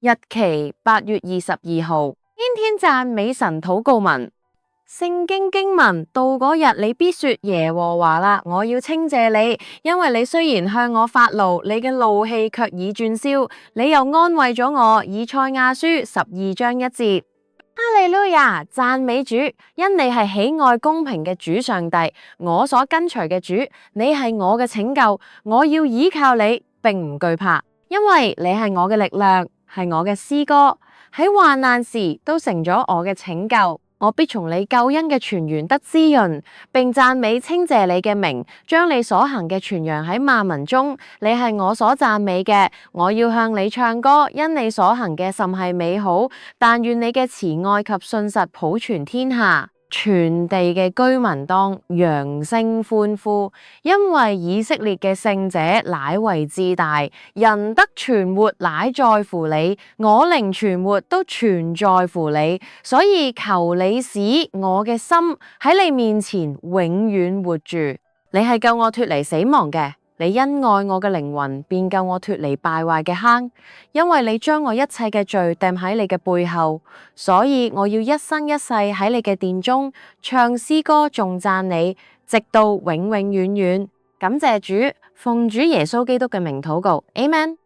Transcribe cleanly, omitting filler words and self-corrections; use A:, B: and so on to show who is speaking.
A: 日期8月22號。天天讚美神禱告文。聖經經文，到嗰日你必說耶和華啦，我要稱謝你，因為你雖然向我發怒，你嘅怒氣卻已轉消，你又安慰咗我。以賽亞書12章1節。哈利路亞，讚美主，因你係喜愛公平嘅主上帝，我所跟隨嘅主，你係我嘅拯救，我要依靠你，並唔懼怕，因為你係我嘅力量，係我嘅詩歌，喺患難時都成咗我嘅拯救。我必從你救恩嘅泉源得滋潤，並讚美稱謝你嘅名，將你所行嘅傳揚喺萬民中。你係我所讚美嘅，我要向你唱歌，因你所行嘅甚係美好。但願你嘅慈愛及信實普傳天下。全地嘅居民當揚聲歡呼，因為以色列嘅聖者乃為至大。人得存活乃在乎你，我靈存活都全在乎你，所以求你使我嘅心喺你面前永遠活住。你係救我脫離死亡嘅，你因愛我嘅靈魂，便救我脫離敗壞嘅坑，因為你將我一切嘅罪掟喺你嘅背後，所以我要一生一世喺你嘅殿中唱詩歌頌讚你，直到永永遠遠。感謝主，奉主耶穌基督嘅名禱告，Amen。